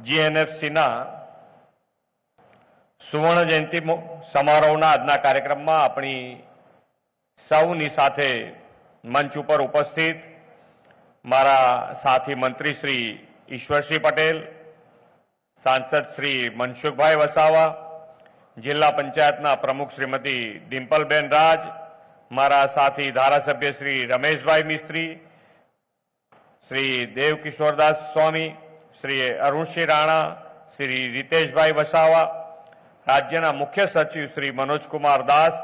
જીએનએફસીના સુવર્ણ જયંતિ સમારોહના આજના કાર્યક્રમમાં આપણી સૌની સાથે મંચ ઉપર ઉપસ્થિત મારા સાથી મંત્રી શ્રી ઈશ્વરસિંહ પટેલ, સાંસદ શ્રી મનસુખભાઈ વસાવા, જિલ્લા પંચાયતના પ્રમુખ શ્રીમતી ડિમ્પલબેન રાજ, મારા સાથી ધારાસભ્ય શ્રી રમેશભાઈ મિસ્ત્રી, શ્રી દેવકિશોરદાસ સ્વામી, શ્રી અરુણસિંહ રાણા, શ્રી રીતેશભાઈ વસાવા, રાજ્યના મુખ્ય સચિવ શ્રી મનોજકુમાર દાસ,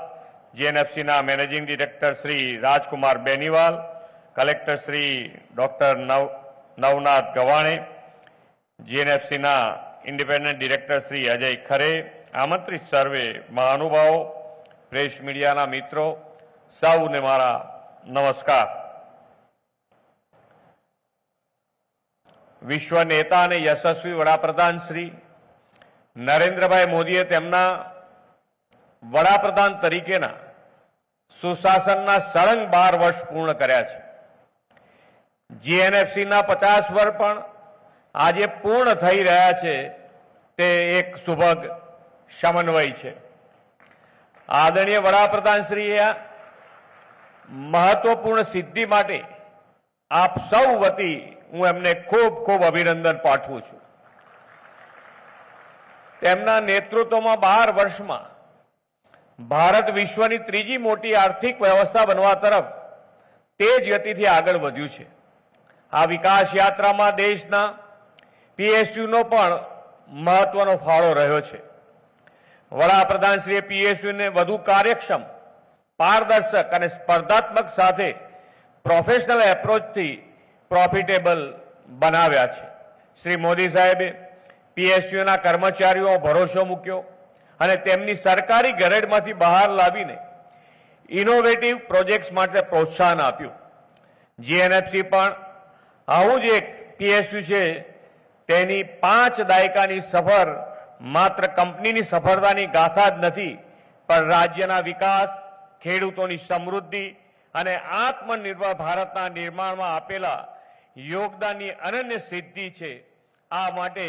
જીએનએફસીના managing director Shri Rajkumar Beniwal, collector Shri doctor Navnath Gavane, જીએનએફસીના ઇન્ડિપેન્ડન્ટ ડિરેક્ટર શ્રી અજય ખરે, આમંત્રિત સર્વે મહાનુભાવો, પ્રેસ મીડિયાના મિત્રો, સૌને મારા નમસ્કાર. વિશ્વ નેતા અને યશસ્વી વડાપ્રધાન શ્રી નરેન્દ્રભાઈ મોદીએ તેમના વડાપ્રધાન તરીકેના સુશાસનના સળંગ 12 વર્ષ પૂર્ણ કર્યા છે. જીએનએફસીના 50 વર્ષ પણ આજે પૂર્ણ થઈ રહ્યા છે. તે એક સુભગ સમન્વય છે. આદરણીય વડાપ્રધાન શ્રીએ મહત્વપૂર્ણ સિદ્ધિ માટે આપ સૌ વતી હું એમને ખૂબ ખૂબ અભિનંદન પાઠવું છું. તેમના નેતૃત્વમાં 12 વર્ષમાં ભારત વિશ્વની ત્રીજી મોટી આર્થિક વ્યવસ્થા બનવા તરફ તેજ ગતિથી આગળ વધ્યું છે. આ વિકાસ યાત્રામાં દેશના પીએસયુનો પણ મહત્વનો ફાળો રહ્યો છે. વડાપ્રધાનશ્રીએ પીએસયુને વધુ કાર્યક્ષમ, પારદર્શક અને સ્પર્ધાત્મક સાથે પ્રોફેશનલ એપ્રોચથી પ્રોફિટેબલ બનાવ્યા છે. શ્રી મોદી સાહેબે પીએસયુના કર્મચારીઓ ભરોસો મૂક્યો અને તેમની સરકારી ગરેડમાંથી બહાર લાવીને ઇનોવેટિવ પ્રોજેક્ટ્સ માટે પ્રોત્સાહન આપ્યું. જીએનએફસી પણ આવું જ એક પીએસયુ છે. તેની 5 દાયકાની સફર માત્ર કંપનીની સફળતાની ગાથા જ નથી, પણ રાજ્યના વિકાસ, ખેડૂતોની સમૃદ્ધિ અને આત્મનિર્ભર ભારતના નિર્માણમાં આપેલા યોગદાનની અનન્ય સિદ્ધિ છે. આ માટે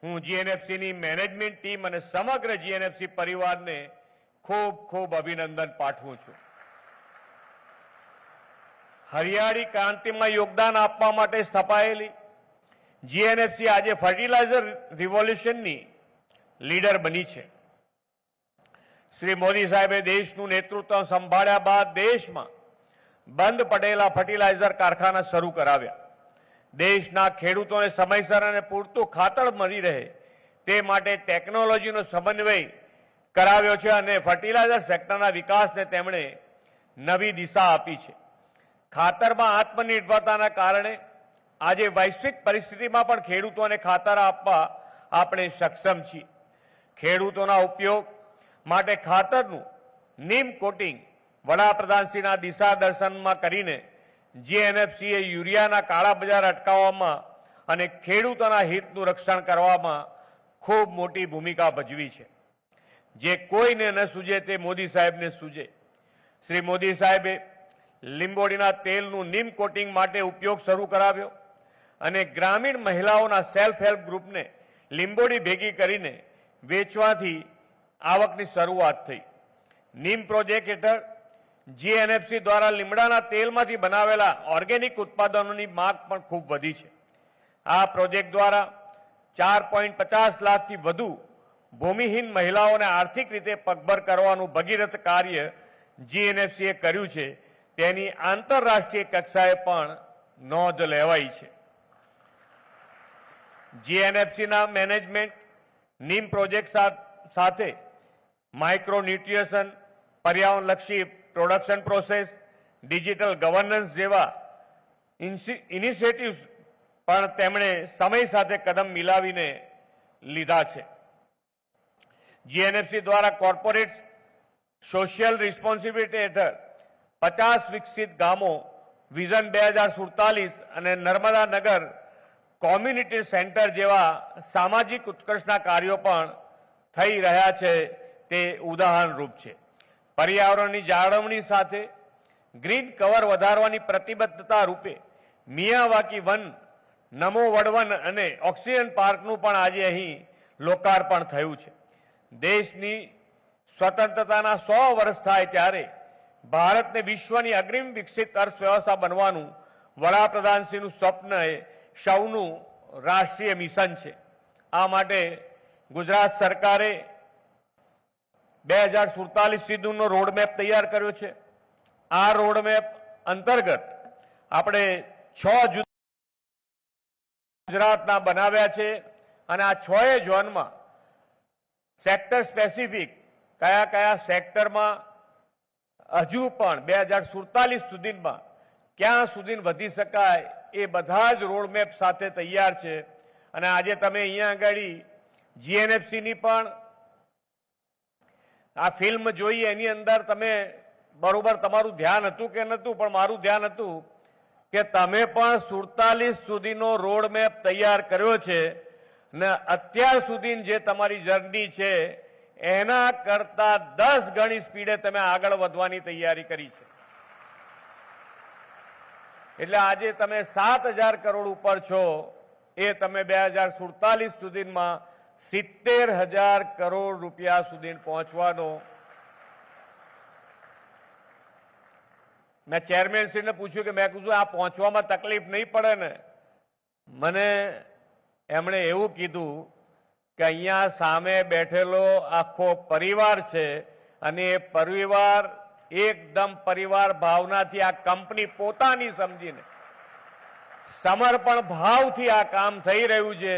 હું જીએનએફસીની મેનેજમેન્ટ ટીમ અને સમગ્ર જીએનએફસી પરિવારને ખૂબ ખૂબ અભિનંદન પાઠવું છું. હરિયાળી ક્રાંતિમાં યોગદાન આપવા માટે સ્થપાયેલી જીએનએફસી આજે ફર્ટિલાઇઝર રિવોલ્યુશનની લીડર બની છે. શ્રી મોદી સાહેબે દેશનું નેતૃત્વ સંભાળ્યા બાદ દેશમાં બંધ પડેલા ફર્ટિલાઇઝર કારખાના શરૂ કરાવ્યા. દેશના ખેડૂતોને સમયસર અને પૂરતું ખાતર મળી રહે તે માટે ટેકનોલોજીનો સમન્વય કરાવ્યો છે અને ફર્ટિલાઇઝર સેક્ટરના વિકાસને તેમણે નવી દિશા આપી છે. ખાતરમાં આત્મનિર્ભરતાના કારણે આજે વૈશ્વિક પરિસ્થિતિમાં પણ ખેડૂતોને ખાતર આપવા આપણે સક્ષમ છીએ. ખેડૂતોના ઉપયોગ માટે ખાતરનું નીમ કોટિંગ વડાપ્રધાનશ્રીના દિશા દર્શનમાં કરીને જીએનએફસીએ યુરિયાના કાળા બજાર અટકાવવામાં અને ખેડૂતોના હિતનું રક્ષણ કરવામાં ખૂબ મોટી ભૂમિકા ભજવી છે. જે કોઈને ન સૂજે તે મોદી સાહેબને સૂજે. શ્રી મોદી સાહેબે લીંબોડીના તેલનું નીમ કોટિંગ માટે ઉપયોગ શરૂ કરાવ્યો અને ગ્રામીણ મહિલાઓના સેલ્ફ હેલ્પ ગ્રુપને લીંબોડી ભેગી કરીને વેચવાથી આવકની શરૂઆત થઈ. નીમ પ્રોજેક્ટ હેઠળ જીએનએફસી દ્વારા લીમડાના તેલમાંથી બનાવેલા ઓર્ગેનિક ઉત્પાદનોની માંગ પણ ખૂબ વધી છે. આ પ્રોજેક્ટ દ્વારા 4.50 લાખથી વધુ ભૂમિહીન મહિલાઓને આર્થિક રીતે પગભર કરવાનું ભગીરથ કાર્ય જીએનએફસીએ કર્યું છે. તેની આંતરરાષ્ટ્રીય કક્ષાએ પણ નોંધ લેવાઈ છે. જીએનએફસીના મેનેજમેન્ટ નીમ પ્રોજેક્ટ સાથે માઇક્રો ન્યુટ્રિશન, પર્યાવરણલક્ષી પ્રોડક્શન પ્રોસેસ, ડિજિટલ ગવર્નન્સ જેવા ઇનિશિયેટિવ્સ પણ તેમણે સમય સાથે કદમ મિલાવીને લીધા છે. જીએનએફસી દ્વારા કોર્પોરેટ સોશિયલ રિસ્પોન્સિબિલિટી હેઠળ 50 વિકસિત ગામો વિઝન 2047 અને નર્મદા નગર કોમ્યુનિટી સેન્ટર જેવા સામાજિક ઉત્કર્ષના કાર્યો પણ થઈ રહ્યા છે. તે ઉદાહરણરૂપ છે. પર્યાવરણની જાળવણી સાથે ગ્રીન કવર વધારવાની પ્રતિબદ્ધતા રૂપે મિયાવાકી વન નમો વડવન અને ઓક્સિજન પાર્કનું પણ આજે અહીં લોકાર્પણ થયું છે. દેશની સ્વતંત્રતાના 100 વર્ષ થાય ત્યારે ભારતને વિશ્વની અગ્રીમ વિકસિત અર્થવ્યવસ્થા બનવાનું વડાપ્રધાનશ્રીનું સ્વપ્ન એ સૌનું રાષ્ટ્રીય મિશન છે. આ માટે ગુજરાત સરકારે 2047 સુધીનો રોડમેપ તૈયાર કર્યો છે. આ રોડમેપ અંતર્ગત આપણે 6 ગુજરાતના બનાવ્યા છે અને આ 6 ઝોનમાં સેક્ટર સ્પેસિફિક કયા કયા સેક્ટરમાં હજુ પણ 2047 સુધીમાં ક્યાં સુધી વધી શકાય એ બધા જ રોડમેપ સાથે તૈયાર છે. અને આજે તમે અહીંયા આગળ જીએનએફસીની પણ આ ફિલ્મ જોઈ, એની અંદર તમે બરોબર તમારું ધ્યાન હતું કે નહોતું, પણ મારું ધ્યાન હતું કે તમે પણ 47 સુધીનો રોડમેપ તૈયાર કર્યો છે ને અત્યાર સુધી જે તમારી જર્ની છે એના કરતા 10 ગણી સ્પીડે તમે આગળ વધવાની તૈયારી કરી છે. એટલે આજે તમે 7,000 કરોડ ઉપર છો, એ તમે 2047 સુધીમાં 70,000 કરોડ રૂપિયા સુધી પહોંચવાનો. મેં ચેરમેનશ્રીને પૂછ્યું કે મેં કીધું આ પહોંચવામાં તકલીફ નહીં પડે ને? મને એમણે એવું કીધું કે અહીંયા સામે બેઠેલો આખો પરિવાર છે અને એ પરિવાર એકદમ પરિવાર ભાવનાથી આ કંપની પોતાની સમજીને સમર્પણ ભાવથી આ કામ થઈ રહ્યું છે.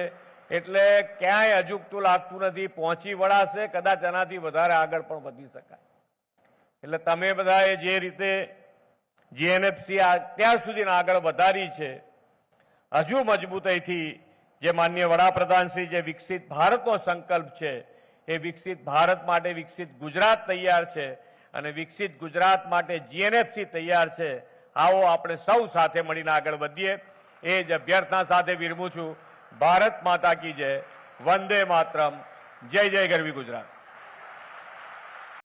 એટલે ક્યાંય અજુગતું લાગતું નથી, પહોંચી વળાશે, કદાચ એનાથી વધારે આગળ પણ વધી શકાય. એટલે તમે બધાએ જે રીતે જીએનએફસી અત્યાર સુધી આગળ વધારી છે, હજુ મજબૂતાઈથી જે માનનીય વડાપ્રધાનશ્રી જે વિકસિત ભારતનો સંકલ્પ છે એ વિકસિત ભારત માટે વિકસિત ગુજરાત તૈયાર છે અને વિકસિત ગુજરાત માટે જીએનએફસી તૈયાર છે. આવો આપણે સૌ સાથે મળીને આગળ વધીએ. એ જ અભ્યર્થના સાથે વિરમું છું. ભારત માતા કી જય. વંદે માતરમ. જય જય ગરવી ગુજરાત.